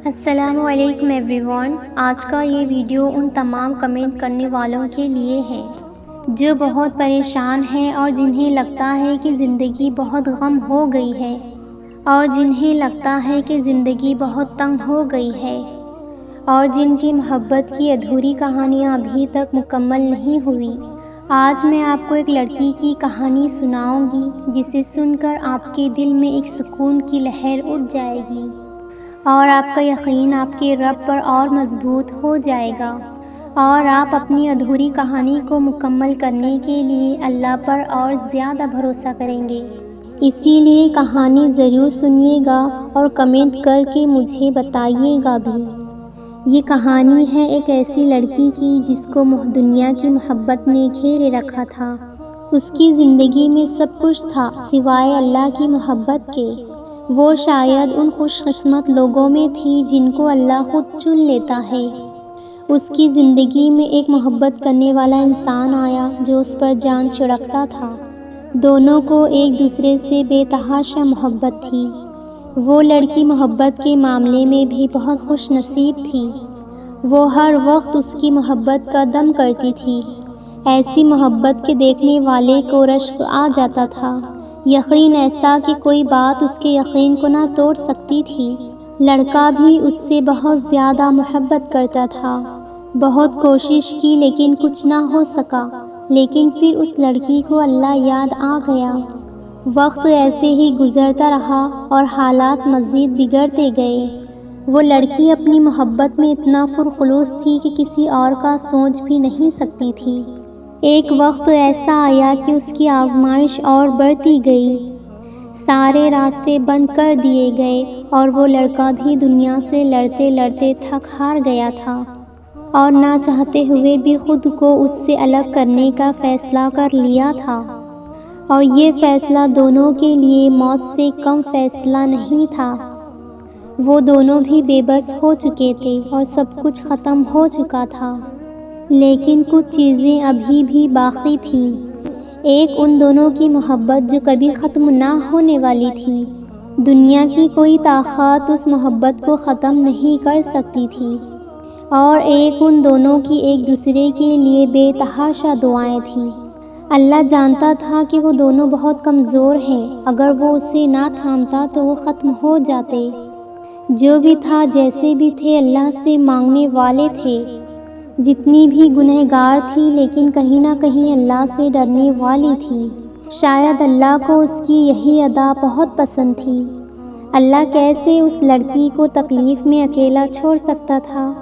السلام علیکم every one. آج کا یہ ویڈیو ان تمام کمنٹ کرنے والوں کے لیے ہے جو بہت پریشان ہیں اور جنہیں لگتا ہے کہ زندگی بہت غم ہو گئی ہے اور جنہیں لگتا ہے کہ زندگی بہت تنگ ہو گئی ہے اور جن کی محبت کی ادھوری کہانیاں ابھی تک مکمل نہیں ہوئی۔ آج میں آپ کو ایک لڑکی کی کہانی سناؤں گی جسے سن کر آپ کے دل میں ایک سکون کی لہر اٹھ جائے گی اور آپ کا یقین آپ کے رب پر اور مضبوط ہو جائے گا اور آپ اپنی ادھوری کہانی کو مکمل کرنے کے لیے اللہ پر اور زیادہ بھروسہ کریں گے۔ اسی لیے کہانی ضرور سنیے گا اور کمنٹ کر کے مجھے بتائیے گا بھی۔ یہ کہانی ہے ایک ایسی لڑکی کی جس کو دنیا کی محبت نے گھیرے رکھا تھا۔ اس کی زندگی میں سب کچھ تھا سوائے اللہ کی محبت کے۔ وہ شاید ان خوش قسمت لوگوں میں تھی جن کو اللہ خود چن لیتا ہے۔ اس کی زندگی میں ایک محبت کرنے والا انسان آیا جو اس پر جان چھڑکتا تھا۔ دونوں کو ایک دوسرے سے بے تحاشا محبت تھی۔ وہ لڑکی محبت کے معاملے میں بھی بہت خوش نصیب تھی۔ وہ ہر وقت اس کی محبت کا دم کرتی تھی۔ ایسی محبت کے دیکھنے والے کو رشک آ جاتا تھا۔ یقین ایسا کہ کوئی بات اس کے یقین کو نہ توڑ سکتی تھی۔ لڑکا بھی اس سے بہت زیادہ محبت کرتا تھا۔ بہت کوشش کی لیکن کچھ نہ ہو سکا۔ لیکن پھر اس لڑکی کو اللہ یاد آ گیا۔ وقت ایسے ہی گزرتا رہا اور حالات مزید بگڑتے گئے۔ وہ لڑکی اپنی محبت میں اتنا پرخلوص تھی کہ کسی اور کا سوچ بھی نہیں سکتی تھی۔ ایک وقت ایسا آیا کہ اس کی آزمائش اور بڑھتی گئی۔ سارے راستے بند کر دیے گئے اور وہ لڑکا بھی دنیا سے لڑتے لڑتے تھک ہار گیا تھا اور نہ چاہتے ہوئے بھی خود کو اس سے الگ کرنے کا فیصلہ کر لیا تھا۔ اور یہ فیصلہ دونوں کے لیے موت سے کم فیصلہ نہیں تھا۔ وہ دونوں بھی بے بس ہو چکے تھے اور سب کچھ ختم ہو چکا تھا، لیکن کچھ چیزیں ابھی بھی باقی تھیں۔ ایک ان دونوں کی محبت جو کبھی ختم نہ ہونے والی تھی۔ دنیا کی کوئی طاقت اس محبت کو ختم نہیں کر سکتی تھی۔ اور ایک ان دونوں کی ایک دوسرے کے لیے بے تحاشا دعائیں تھیں۔ اللہ جانتا تھا کہ وہ دونوں بہت کمزور ہیں۔ اگر وہ اسے نہ تھامتا تو وہ ختم ہو جاتے۔ جو بھی تھا جیسے بھی تھے اللہ سے مانگنے والے تھے۔ جتنی بھی گنہگار تھی لیکن کہیں نہ کہیں اللہ سے ڈرنے والی تھی۔ شاید اللہ کو اس کی یہی ادا بہت پسند تھی۔ اللہ کیسے اس لڑکی کو تکلیف میں اکیلا چھوڑ سکتا تھا؟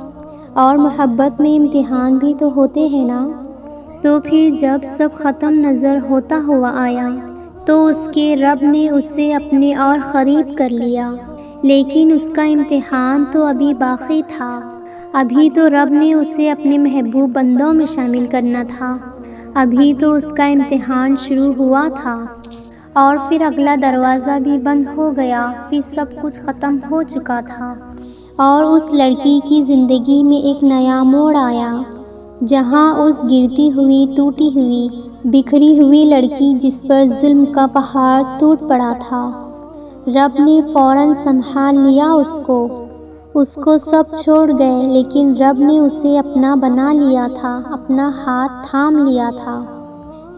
اور محبت میں امتحان بھی تو ہوتے ہیں نا۔ تو پھر جب سب ختم نظر ہوتا ہوا آیا تو اس کے رب نے اسے اپنے اور قریب کر لیا۔ لیکن اس کا امتحان تو ابھی باقی تھا۔ ابھی تو رب نے اسے اپنے محبوب بندوں میں شامل کرنا تھا۔ ابھی تو اس کا امتحان شروع ہوا تھا اور پھر اگلا دروازہ بھی بند ہو گیا۔ پھر سب کچھ ختم ہو چکا تھا اور اس لڑکی کی زندگی میں ایک نیا موڑ آیا جہاں اس گرتی ہوئی، ٹوٹی ہوئی، بکھری ہوئی لڑکی جس پر ظلم کا پہاڑ ٹوٹ پڑا تھا، رب نے فوراً سنبھال لیا اس کو سب چھوڑ گئے لیکن رب نے اسے اپنا بنا لیا تھا، اپنا ہاتھ تھام لیا تھا۔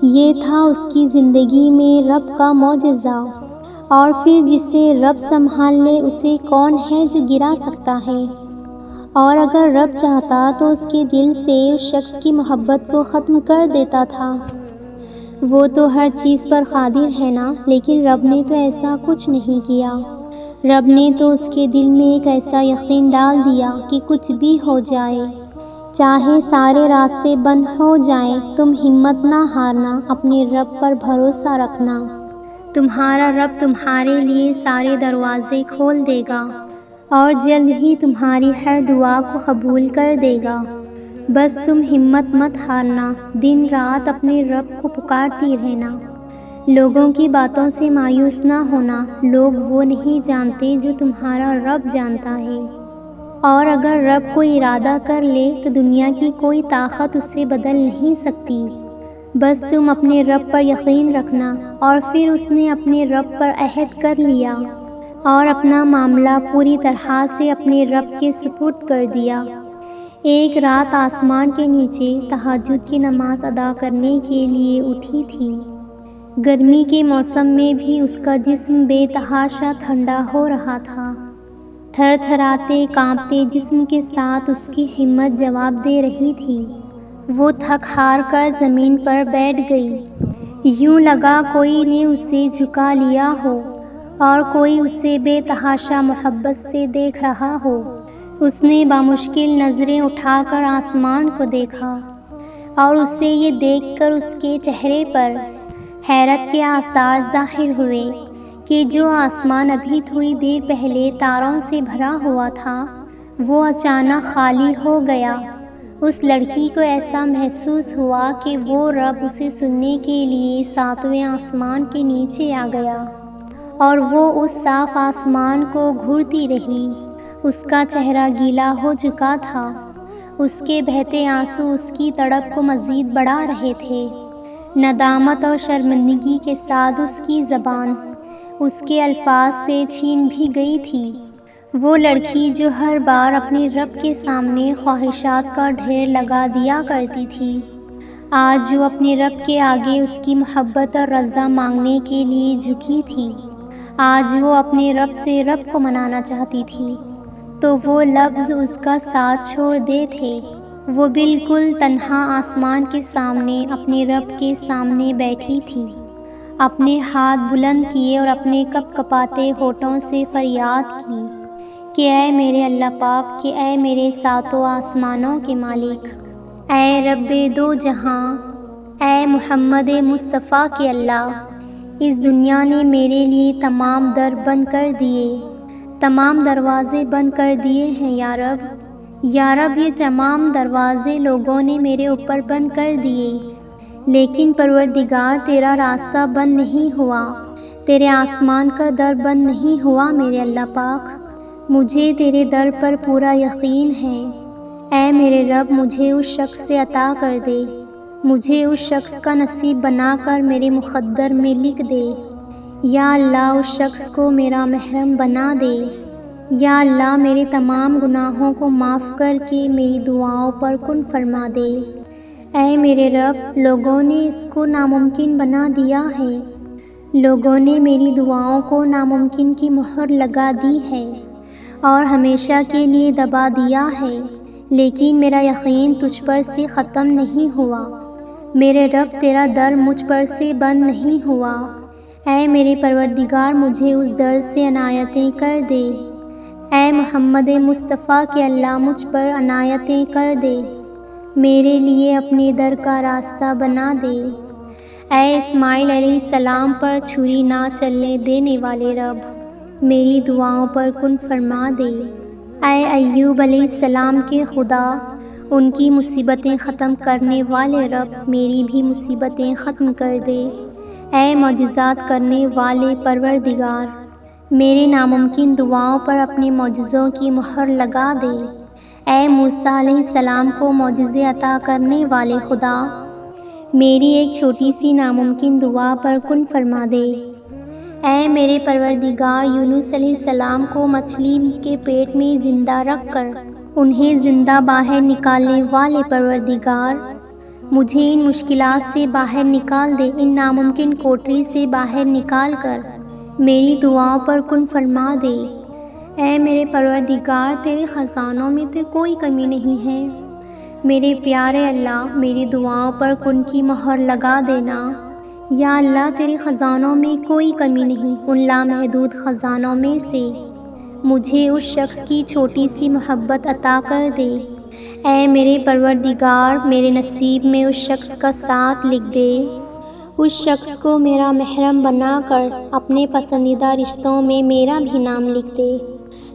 یہ تھا اس کی زندگی میں رب کا معجزہ۔ اور پھر جسے رب سنبھال لے اسے کون ہے جو گرا سکتا ہے؟ اور اگر رب چاہتا تو اس کے دل سے اس شخص کی محبت کو ختم کر دیتا تھا۔ وہ تو ہر چیز پر قادر ہے نا، لیکن رب نے تو ایسا کچھ نہیں کیا۔ رب نے تو اس کے دل میں ایک ایسا یقین ڈال دیا کہ کچھ بھی ہو جائے، چاہے سارے راستے بند ہو جائیں، تم ہمت نہ ہارنا، اپنے رب پر بھروسہ رکھنا۔ تمہارا رب تمہارے لیے سارے دروازے کھول دے گا اور جلد ہی تمہاری ہر دعا کو قبول کر دے گا۔ بس تم ہمت مت ہارنا، دن رات اپنے رب کو پکارتی رہنا۔ لوگوں کی باتوں سے مایوس نہ ہونا۔ لوگ وہ نہیں جانتے جو تمہارا رب جانتا ہے۔ اور اگر رب کوئی ارادہ کر لے تو دنیا کی کوئی طاقت اسے بدل نہیں سکتی۔ بس تم اپنے رب پر یقین رکھنا۔ اور پھر اس نے اپنے رب پر عہد کر لیا اور اپنا معاملہ پوری طرح سے اپنے رب کے سپرد کر دیا۔ ایک رات آسمان کے نیچے تہجد کی نماز ادا کرنے کے لیے اٹھی تھی۔ گرمی کے موسم میں بھی اس کا جسم بے تحاشا ٹھنڈا ہو رہا تھا۔ تھر تھراتے کانپتے جسم کے ساتھ اس کی ہمت جواب دے رہی تھی۔ وہ تھک ہار کر زمین پر بیٹھ گئی۔ یوں لگا کوئی نے اسے جھکا لیا ہو اور کوئی اسے بے تحاشا محبت سے دیکھ رہا ہو۔ اس نے بامشکل نظریں اٹھا کر آسمان کو دیکھا اور اسے یہ دیکھ کر اس کے چہرے پر حیرت کے آثار ظاہر ہوئے کہ جو آسمان ابھی تھوڑی دیر پہلے تاروں سے بھرا ہوا تھا وہ اچانک خالی ہو گیا۔ اس لڑکی کو ایسا محسوس ہوا کہ وہ رب اسے سننے کے لیے ساتویں آسمان کے نیچے آ گیا اور وہ اس صاف آسمان کو گھورتی رہی۔ اس کا چہرہ گیلا ہو چکا تھا۔ اس کے بہتے آنسو اس کی تڑپ کو مزید بڑھا رہے تھے۔ ندامت اور شرمندگی کے ساتھ اس کی زبان اس کے الفاظ سے چھین بھی گئی تھی۔ وہ لڑکی جو ہر بار اپنے رب کے سامنے خواہشات کا ڈھیر لگا دیا کرتی تھی، آج وہ اپنے رب کے آگے اس کی محبت اور رضا مانگنے کے لیے جھکی تھی۔ آج وہ اپنے رب سے رب کو منانا چاہتی تھی تو وہ لفظ اس کا ساتھ چھوڑ دے تھے۔ وہ بالکل تنہا آسمان کے سامنے اپنے رب کے سامنے بیٹھی تھی، اپنے ہاتھ بلند کیے اور اپنے کپ کپاتے ہونٹوں سے فریاد کی کہ اے میرے اللہ پاک، کہ اے میرے ساتوں آسمانوں کے مالک، اے رب دو جہاں، اے محمد مصطفیٰ کے اللہ، اس دنیا نے میرے لیے تمام در بند کر دیے، تمام دروازے بند کر دیے ہیں یا رب۔ یا رب، یہ تمام دروازے لوگوں نے میرے اوپر بند کر دیے، لیکن پروردگار تیرا راستہ بند نہیں ہوا، تیرے آسمان کا در بند نہیں ہوا میرے اللہ پاک۔ مجھے تیرے در پر پورا یقین ہے۔ اے میرے رب، مجھے اس شخص سے عطا کر دے، مجھے اس شخص کا نصیب بنا کر میرے مقدر میں لکھ دے۔ یا اللہ، اس شخص کو میرا محرم بنا دے۔ یا اللہ، میرے تمام گناہوں کو معاف کر کے میری دعاؤں پر کن فرما دے۔ اے میرے رب، لوگوں نے اس کو ناممکن بنا دیا ہے، لوگوں نے میری دعاؤں کو ناممکن کی مہر لگا دی ہے اور ہمیشہ کے لیے دبا دیا ہے، لیکن میرا یقین تجھ پر سے ختم نہیں ہوا۔ میرے رب، تیرا در مجھ پر سے بند نہیں ہوا۔ اے میرے پروردگار، مجھے اس در سے عنایتیں کر دے۔ اے محمد مصطفیٰ کے اللہ، مجھ پر عنایتیں کر دے، میرے لیے اپنے در کا راستہ بنا دے۔ اے اسماعیل علیہ السلام پر چھری نہ چلنے دینے والے رب، میری دعاؤں پر کن فرما دے۔ اے ایوب علیہ السلام کے خدا، ان کی مصیبتیں ختم کرنے والے رب، میری بھی مصیبتیں ختم کر دے۔ اے معجزات کرنے والے پروردگار، میرے ناممکن دعاؤں پر اپنے معجزوں کی مہر لگا دے۔ اے موسیٰ علیہ السلام کو معجزے عطا کرنے والے خدا، میری ایک چھوٹی سی ناممکن دعا پر کن فرما دے۔ اے میرے پروردگار، یونس علیہ السلام کو مچھلی کے پیٹ میں زندہ رکھ کر انہیں زندہ باہر نکالنے والے پروردگار، مجھے ان مشکلات سے باہر نکال دے، ان ناممکن کوٹری سے باہر نکال کر میری دعاؤں پر کن فرما دے۔ اے میرے پروردگار، تیرے خزانوں میں تو کوئی کمی نہیں ہے، میرے پیارے اللہ، میری دعاؤں پر کن کی مہر لگا دینا۔ یا اللہ، تیرے خزانوں میں کوئی کمی نہیں، ان لامحدود خزانوں میں سے مجھے اس شخص کی چھوٹی سی محبت عطا کر دے۔ اے میرے پروردگار، میرے نصیب میں اس شخص کا ساتھ لکھ دے، اس شخص کو میرا محرم بنا کر اپنے پسندیدہ رشتوں میں میرا بھی نام لکھ دے۔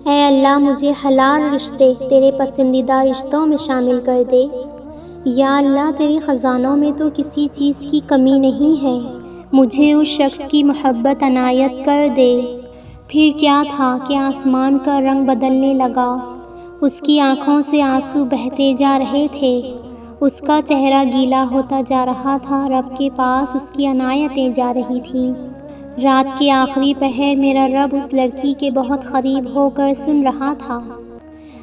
اے اللہ، مجھے حلال رشتے تیرے پسندیدہ رشتوں میں شامل کر دے۔ یا اللہ، تیرے خزانوں میں تو کسی چیز کی کمی نہیں ہے، مجھے اس شخص کی محبت عنایت کر دے۔ پھر کیا تھا کہ آسمان کا رنگ بدلنے لگا، اس کی آنکھوں سے آنسو بہتے جا رہے تھے، اس کا چہرہ گیلا ہوتا جا رہا تھا، رب کے پاس اس کی عنایتیں جا رہی تھیں۔ رات کے آخری پہر میرا رب اس لڑکی کے بہت قریب ہو کر سن رہا تھا۔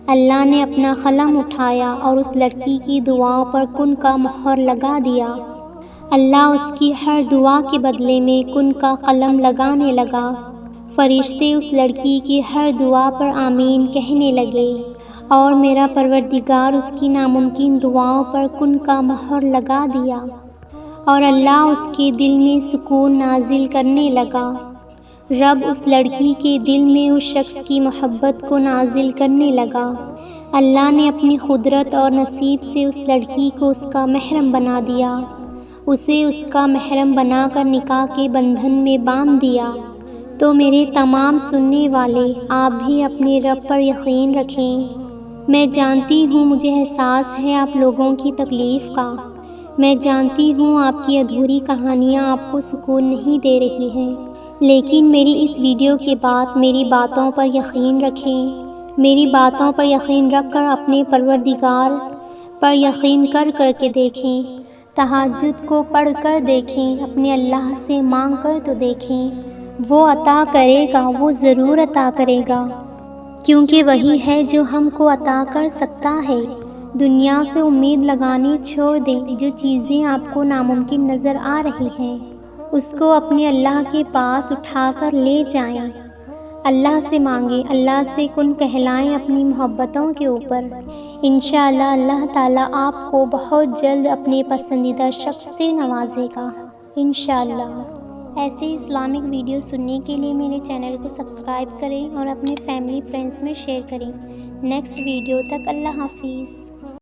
اللہ نے اپنا قلم اٹھایا اور اس لڑکی کی دعاؤں پر کن کا مہر لگا دیا۔ اللہ اس کی ہر دعا کے بدلے میں کن کا قلم لگانے لگا۔ فرشتے اس لڑکی کی ہر دعا پر آمین کہنے لگے اور میرا پروردگار اس کی ناممکن دعاؤں پر کن کا مہر لگا دیا اور اللہ اس کے دل میں سکون نازل کرنے لگا۔ رب اس لڑکی کے دل میں اس شخص کی محبت کو نازل کرنے لگا۔ اللہ نے اپنی قدرت اور نصیب سے اس لڑکی کو اس کا محرم بنا دیا، اسے اس کا محرم بنا کر نکاح کے بندھن میں باندھ دیا۔ تو میرے تمام سننے والے، آپ بھی اپنے رب پر یقین رکھیں۔ میں جانتی ہوں، مجھے احساس ہے آپ لوگوں کی تکلیف کا۔ میں جانتی ہوں آپ کی ادھوری کہانیاں آپ کو سکون نہیں دے رہی ہیں، لیکن میری اس ویڈیو کے بعد میری باتوں پر یقین رکھیں۔ میری باتوں پر یقین رکھ کر اپنے پروردگار پر یقین کر کے دیکھیں، تہجد کو پڑھ کر دیکھیں، اپنے اللہ سے مانگ کر تو دیکھیں، وہ عطا کرے گا، وہ ضرور عطا کرے گا، کیونکہ وہی ہے جو ہم کو عطا کر سکتا ہے۔ دنیا سے امید لگانی چھوڑ دیں۔ جو چیزیں آپ کو ناممکن نظر آ رہی ہیں، اس کو اپنے اللہ کے پاس اٹھا کر لے جائیں، اللہ سے مانگیں، اللہ سے کن کہلائیں اپنی محبتوں کے اوپر۔ انشاءاللہ اللہ تعالیٰ آپ کو بہت جلد اپنے پسندیدہ شخص سے نوازے گا، انشاءاللہ۔ ایسے اسلامک ویڈیو سننے کے لیے میرے چینل کو سبسکرائب کریں اور اپنے فیملی فرینڈز میں شیئر کریں۔ نیکسٹ ویڈیو تک اللہ حافظ۔